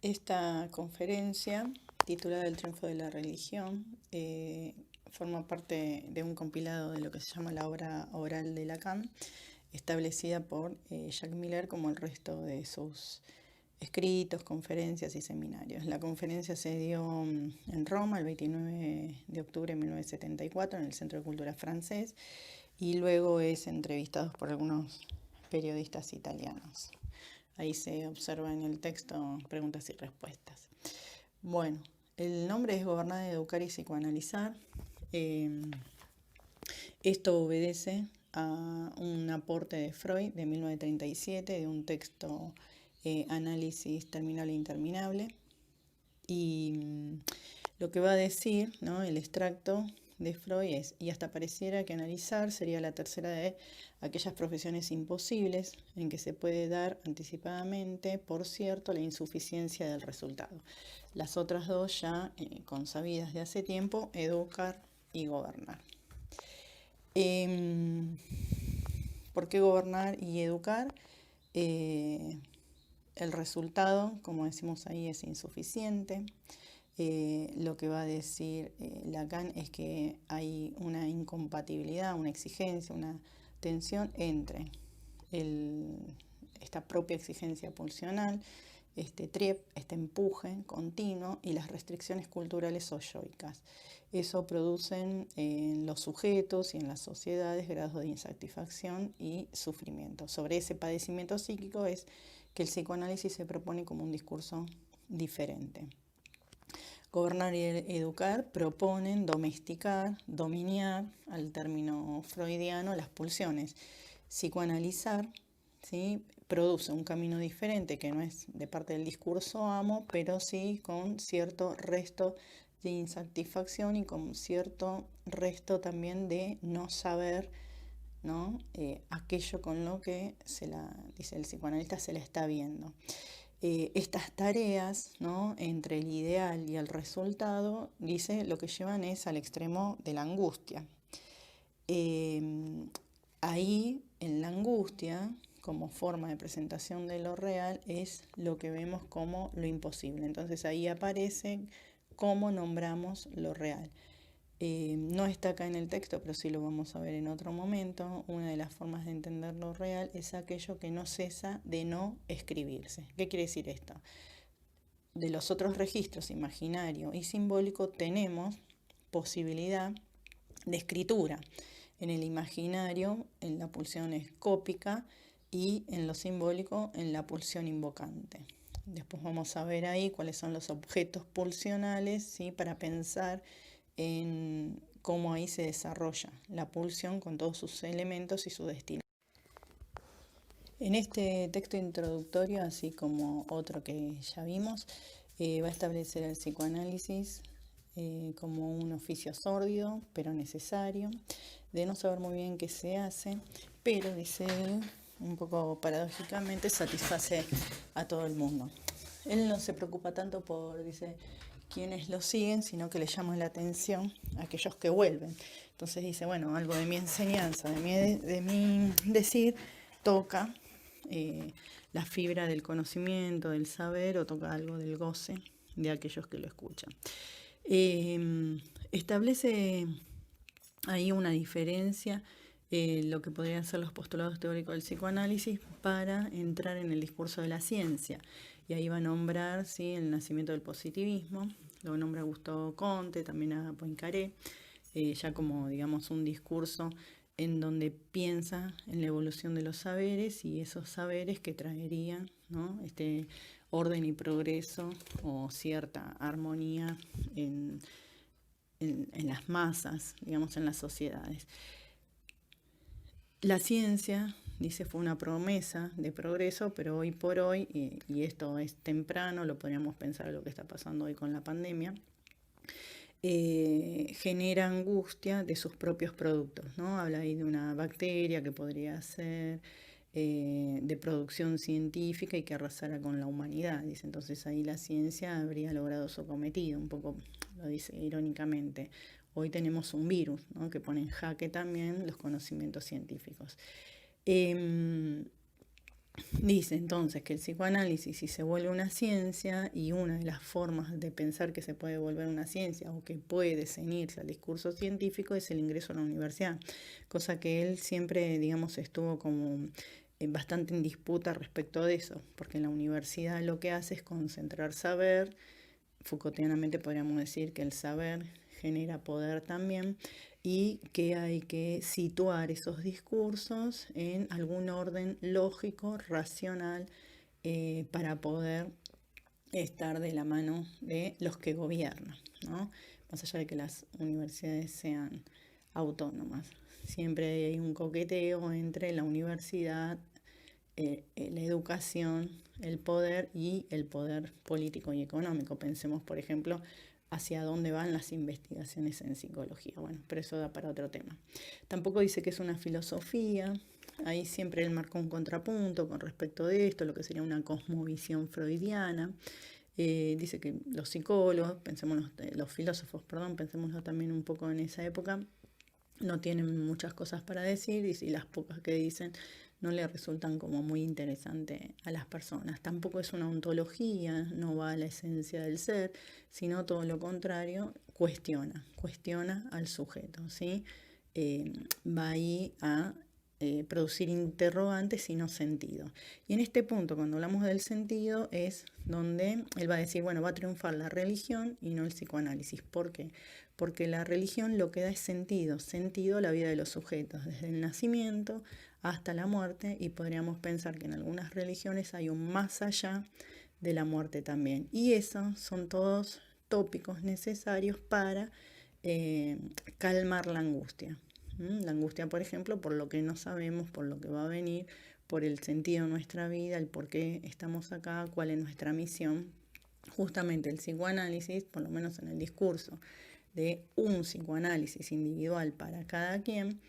Esta conferencia, titulada El triunfo de la religión, forma parte de un compilado de lo que se llama la obra oral de Lacan, establecida por Jack Miller como el resto de sus escritos, conferencias y seminarios. La conferencia se dio en Roma el 29 de octubre de 1974 en el Centro de Cultura francés y luego es entrevistado por algunos periodistas italianos. Ahí se observa en el texto preguntas y respuestas. Bueno, el nombre es Gobernar, Educar y Psicoanalizar. Esto obedece a un aporte de Freud de 1937 de un texto Análisis terminal e interminable. Y lo que va a decir, ¿no?, el extracto de Freud es: y hasta pareciera que analizar sería la tercera de aquellas profesiones imposibles en que se puede dar anticipadamente por cierto la insuficiencia del resultado. Las otras dos ya consabidas de hace tiempo: educar y gobernar. ¿Por qué gobernar y educar? El resultado, como decimos ahí, es insuficiente. Lo que va a decir Lacan es que hay una incompatibilidad, una exigencia, una tensión entre esta propia exigencia pulsional, este triep, este empuje continuo, y las restricciones culturales o yoicas. Eso produce en los sujetos y en las sociedades grados de insatisfacción y sufrimiento. Sobre ese padecimiento psíquico es que el psicoanálisis se propone como un discurso diferente. Gobernar y educar proponen domesticar, dominar, al término freudiano, las pulsiones. Psicoanalizar, ¿sí?, produce un camino diferente que no es de parte del discurso amo, pero sí con cierto resto de insatisfacción y con cierto resto también de no saber, ¿no?, aquello con lo que dice el psicoanalista, se la está viendo. Estas tareas, ¿no?, entre el ideal y el resultado, dice, lo que llevan es al extremo de la angustia. Ahí, en la angustia, como forma de presentación de lo real, es lo que vemos como lo imposible. Entonces ahí aparece cómo nombramos lo real. No está acá en el texto, pero sí lo vamos a ver en otro momento. Una de las formas de entender lo real es aquello que no cesa de no escribirse. ¿Qué quiere decir esto? De los otros registros, imaginario y simbólico, tenemos posibilidad de escritura. En el imaginario, en la pulsión escópica, y en lo simbólico, en la pulsión invocante. Después vamos a ver ahí cuáles son los objetos pulsionales, ¿sí?, para pensar en cómo ahí se desarrolla la pulsión con todos sus elementos y su destino. En este texto introductorio, así como otro que ya vimos, va a establecer el psicoanálisis como un oficio sórdido, pero necesario, de no saber muy bien qué se hace, pero, dice él, un poco paradójicamente, satisface a todo el mundo. Él no se preocupa tanto por, dice, quienes lo siguen, sino que le llama la atención a aquellos que vuelven. Entonces dice, bueno, algo de mi enseñanza, de mi decir, toca la fibra del conocimiento, del saber, o toca algo del goce de aquellos que lo escuchan. Establece ahí una diferencia, lo que podrían ser los postulados teóricos del psicoanálisis, para entrar en el discurso de la ciencia. Y ahí va a nombrar, ¿sí?, el nacimiento del positivismo, lo nombra Gustavo Comte, también a Poincaré, ya como, digamos, un discurso en donde piensa en la evolución de los saberes y esos saberes que traerían, ¿no?, este orden y progreso o cierta armonía en las masas, digamos, en las sociedades. La ciencia, dice, fue una promesa de progreso, pero hoy por hoy, y esto es temprano, lo podríamos pensar en lo que está pasando hoy con la pandemia, genera angustia de sus propios productos, ¿no? Habla ahí de una bacteria que podría ser de producción científica y que arrasara con la humanidad, dice. Entonces ahí la ciencia habría logrado su cometido, un poco lo dice irónicamente. Hoy tenemos un virus, ¿no?, que pone en jaque también los conocimientos científicos. Dice entonces que el psicoanálisis, si se vuelve una ciencia, y una de las formas de pensar que se puede volver una ciencia o que puede ceñirse al discurso científico, es el ingreso a la universidad, cosa que él siempre, digamos, estuvo como bastante en disputa respecto de eso, porque en la universidad lo que hace es concentrar saber. Foucaultianamente podríamos decir que el saber genera poder también, y que hay que situar esos discursos en algún orden lógico, racional, para poder estar de la mano de los que gobiernan, ¿no? Más allá de que las universidades sean autónomas. Siempre hay un coqueteo entre la universidad, la educación, el poder y el poder político y económico. Pensemos, por ejemplo, hacia dónde van las investigaciones en psicología. Bueno, pero eso da para otro tema. Tampoco dice que es una filosofía. Ahí siempre él marcó un contrapunto con respecto de esto, lo que sería una cosmovisión freudiana. Dice que los psicólogos, pensémonos, los filósofos, perdón, pensémoslo también un poco en esa época, no tienen muchas cosas para decir, y las pocas que dicen no le resultan como muy interesante a las personas. Tampoco es una ontología, no va a la esencia del ser, sino todo lo contrario, cuestiona al sujeto, ¿sí? Va ahí a producir interrogantes y no sentido. Y en este punto, cuando hablamos del sentido, es donde él va a decir, bueno, va a triunfar la religión y no el psicoanálisis. ¿Por qué? Porque la religión lo que da es sentido a la vida de los sujetos, desde el nacimiento hasta la muerte, y podríamos pensar que en algunas religiones hay un más allá de la muerte también. Y esos son todos tópicos necesarios para calmar la angustia. La angustia, por ejemplo, por lo que no sabemos, por lo que va a venir, por el sentido de nuestra vida, el por qué estamos acá, cuál es nuestra misión. Justamente el psicoanálisis, por lo menos en el discurso de un psicoanálisis individual para cada quien,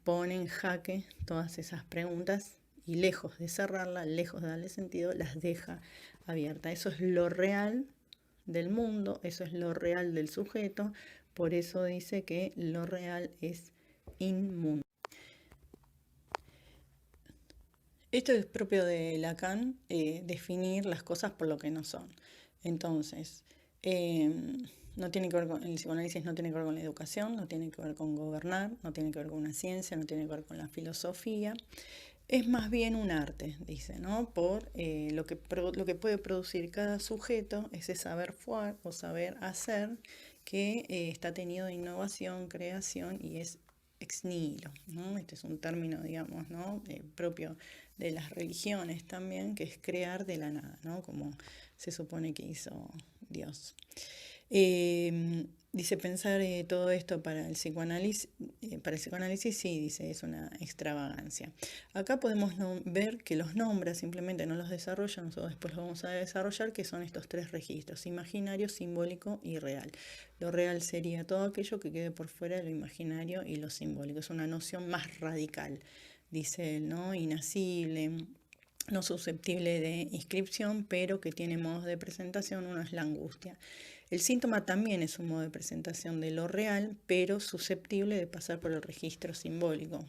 pone en jaque todas esas preguntas, y lejos de cerrarla, lejos de darle sentido, las deja abiertas. Eso es lo real del mundo, eso es lo real del sujeto, por eso dice que lo real es inmundo. Esto es propio de Lacan, definir las cosas por lo que no son. Entonces, no tiene que ver con, el psicoanálisis no tiene que ver con la educación, no tiene que ver con gobernar, no tiene que ver con una ciencia, no tiene que ver con la filosofía. Es más bien un arte, dice, ¿no? Por lo que puede producir cada sujeto, ese saber faire o saber hacer, que está tenido de innovación, creación, y es ex nihilo, ¿no? Este es un término, digamos, ¿no? Propio de las religiones también, que es crear de la nada, ¿no? Como se supone que hizo Dios. Dice, pensar todo esto para el psicoanálisis, sí, dice, es una extravagancia. Acá podemos ver que los nombra, simplemente no los desarrolla, nosotros después lo vamos a desarrollar, que son estos tres registros: imaginario, simbólico y real. Lo real sería todo aquello que quede por fuera de lo imaginario y lo simbólico. Es una noción más radical, dice él, ¿no? Inacible, no susceptible de inscripción, pero que tiene modos de presentación. Uno es la angustia. El síntoma también es un modo de presentación de lo real, pero susceptible de pasar por el registro simbólico,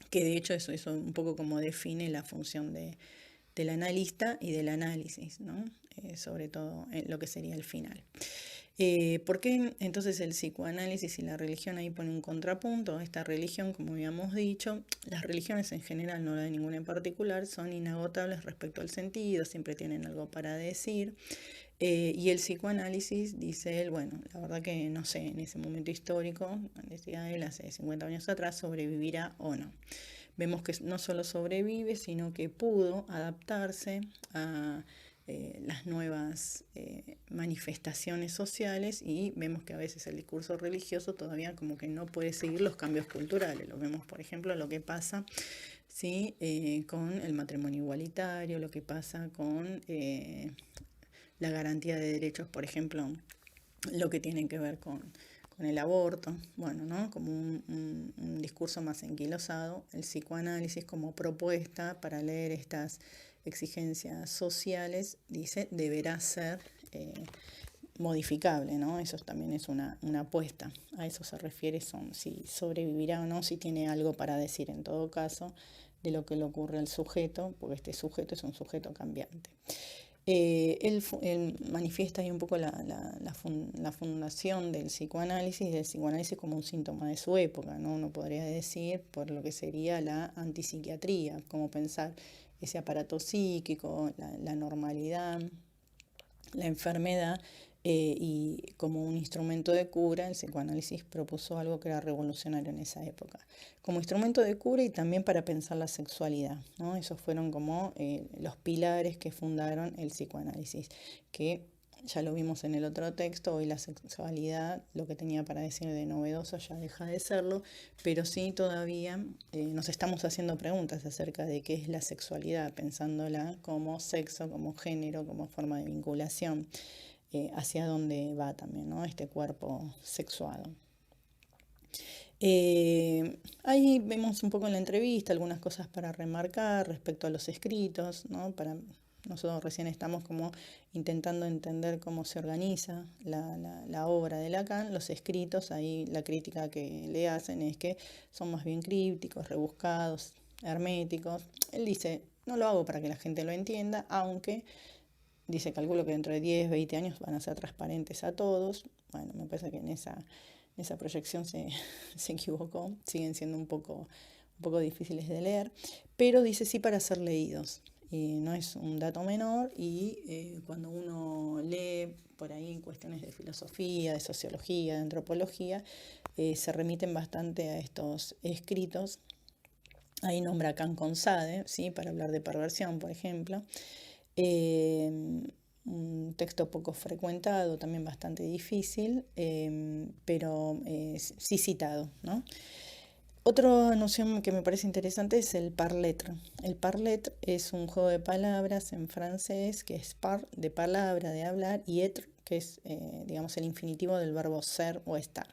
que de hecho eso es un poco como define la función del analista y del análisis, ¿no? Sobre todo en lo que sería el final. ¿Por qué entonces el psicoanálisis y la religión ahí pone un contrapunto? Esta religión, como habíamos dicho, las religiones en general, no la de ninguna en particular, son inagotables respecto al sentido, siempre tienen algo para decir. Y el psicoanálisis, dice él, bueno, la verdad que no sé, en ese momento histórico, decía él, hace 50 años atrás, sobrevivirá o no. Vemos que no solo sobrevive, sino que pudo adaptarse a las nuevas manifestaciones sociales, y vemos que a veces el discurso religioso todavía como que no puede seguir los cambios culturales. Lo vemos, por ejemplo, lo que pasa, ¿sí? Con el matrimonio igualitario, lo que pasa con la garantía de derechos, por ejemplo, lo que tiene que ver con el aborto, bueno, ¿no? Como un discurso más enquilosado. El psicoanálisis, como propuesta para leer estas exigencias sociales, dice, deberá ser modificable, ¿no? Eso también es una apuesta. A eso se refiere, si sobrevivirá o no, si tiene algo para decir. En todo caso, de lo que le ocurre al sujeto, porque este sujeto es un sujeto cambiante. Él manifiesta ahí un poco la fundación del psicoanálisis como un síntoma de su época, ¿no? Uno podría decir por lo que sería la antipsiquiatría, como pensar ese aparato psíquico, la normalidad, la enfermedad, y como un instrumento de cura, el psicoanálisis propuso algo que era revolucionario en esa época. Como instrumento de cura y también para pensar la sexualidad, ¿no? Esos fueron como los pilares que fundaron el psicoanálisis, que ya lo vimos en el otro texto. Hoy la sexualidad, lo que tenía para decir de novedoso ya deja de serlo, pero sí todavía nos estamos haciendo preguntas acerca de qué es la sexualidad, pensándola como sexo, como género, como forma de vinculación, hacia dónde va también, ¿no? Este cuerpo sexuado. Ahí vemos un poco en la entrevista algunas cosas para remarcar respecto a los escritos, ¿no? Nosotros recién estamos como intentando entender cómo se organiza la obra de Lacan. Los escritos, ahí la crítica que le hacen es que son más bien crípticos, rebuscados, herméticos. Él dice, no lo hago para que la gente lo entienda, aunque dice, calculo que dentro de 10, 20 años van a ser transparentes a todos. Bueno, me parece que en esa proyección se equivocó, siguen siendo un poco difíciles de leer, pero dice sí para ser leídos. Y no es un dato menor, y cuando uno lee por ahí cuestiones de filosofía, de sociología, de antropología, se remiten bastante a estos escritos. Ahí nombra a Can con Sade, ¿sí? Para hablar de perversión, por ejemplo. Un texto poco frecuentado, también bastante difícil, pero sí citado, ¿no? Otra noción que me parece interesante es el parler. El parler es un juego de palabras en francés que es par, de palabra, de hablar, y être, que es, digamos, el infinitivo del verbo ser o estar.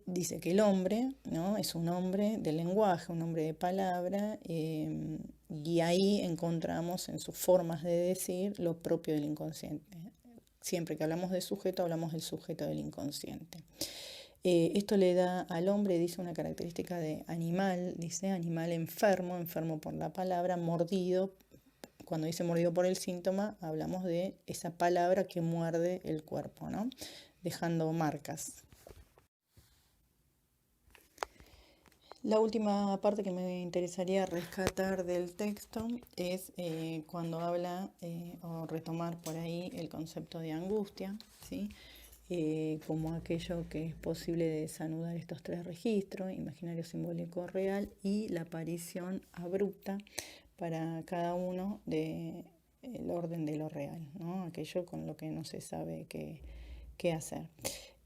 Dice que el hombre, ¿no? Es un hombre del lenguaje, un hombre de palabra, y ahí encontramos en sus formas de decir lo propio del inconsciente. Siempre que hablamos de sujeto, hablamos del sujeto del inconsciente. Esto le da al hombre, dice, una característica de animal, dice animal enfermo, enfermo por la palabra, mordido. Cuando dice mordido por el síntoma, hablamos de esa palabra que muerde el cuerpo, ¿no? Dejando marcas. La última parte que me interesaría rescatar del texto es cuando habla, o retomar por ahí el concepto de angustia, ¿sí? Como aquello que es posible de desanudar estos tres registros, imaginario, simbólico, real, y la aparición abrupta para cada uno del orden de lo real, ¿no? Aquello con lo que no se sabe qué hacer.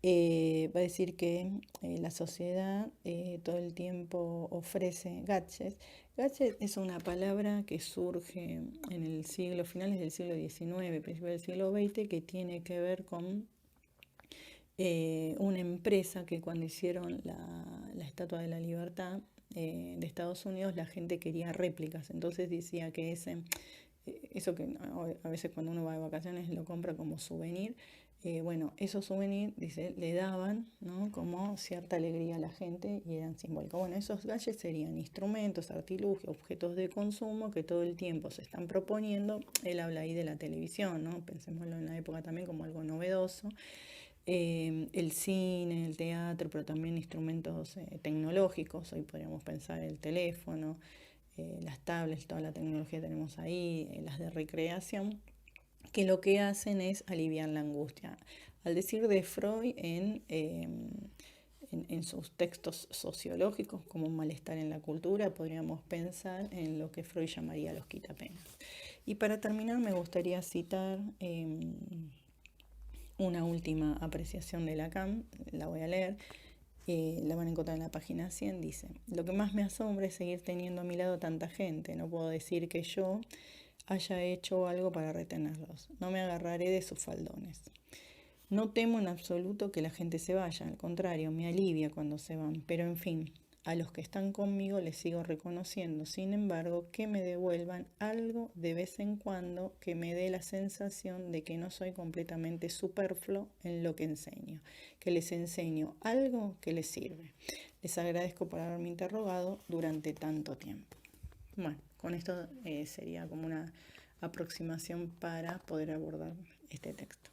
Va a decir que la sociedad todo el tiempo ofrece gadgets. Gadget es una palabra que surge en el finales del siglo XIX, principios del siglo XX, que tiene que ver con una empresa que cuando hicieron la Estatua de la Libertad de Estados Unidos, la gente quería réplicas. Entonces decía que eso que a veces cuando uno va de vacaciones lo compra como souvenir. Bueno, esos souvenirs, dice, le daban, ¿no? Como cierta alegría a la gente y eran simbólicos. Bueno, esos gadgets serían instrumentos, artilugios, objetos de consumo que todo el tiempo se están proponiendo. Él habla ahí de la televisión, ¿no? Pensémoslo en la época también como algo novedoso. El cine, el teatro, pero también instrumentos tecnológicos. Hoy podríamos pensar el teléfono, las tablets, toda la tecnología que tenemos ahí, las de recreación, que lo que hacen es aliviar la angustia. Al decir de Freud en sus textos sociológicos como un malestar en la cultura, podríamos pensar en lo que Freud llamaría los quitapenas. Y para terminar me gustaría citar una última apreciación de Lacan, la voy a leer. La van a encontrar en la página 100, dice: lo que más me asombra es seguir teniendo a mi lado tanta gente. No puedo decir que yo haya hecho algo para retenerlos. No me agarraré de sus faldones. No temo en absoluto que la gente se vaya, al contrario, me alivia cuando se van, pero en fin, a los que están conmigo les sigo reconociendo. Sin embargo, que me devuelvan algo de vez en cuando que me dé la sensación de que no soy completamente superfluo en lo que enseño, que les enseño algo que les sirve. Les agradezco por haberme interrogado durante tanto tiempo. Bueno, con esto sería como una aproximación para poder abordar este texto.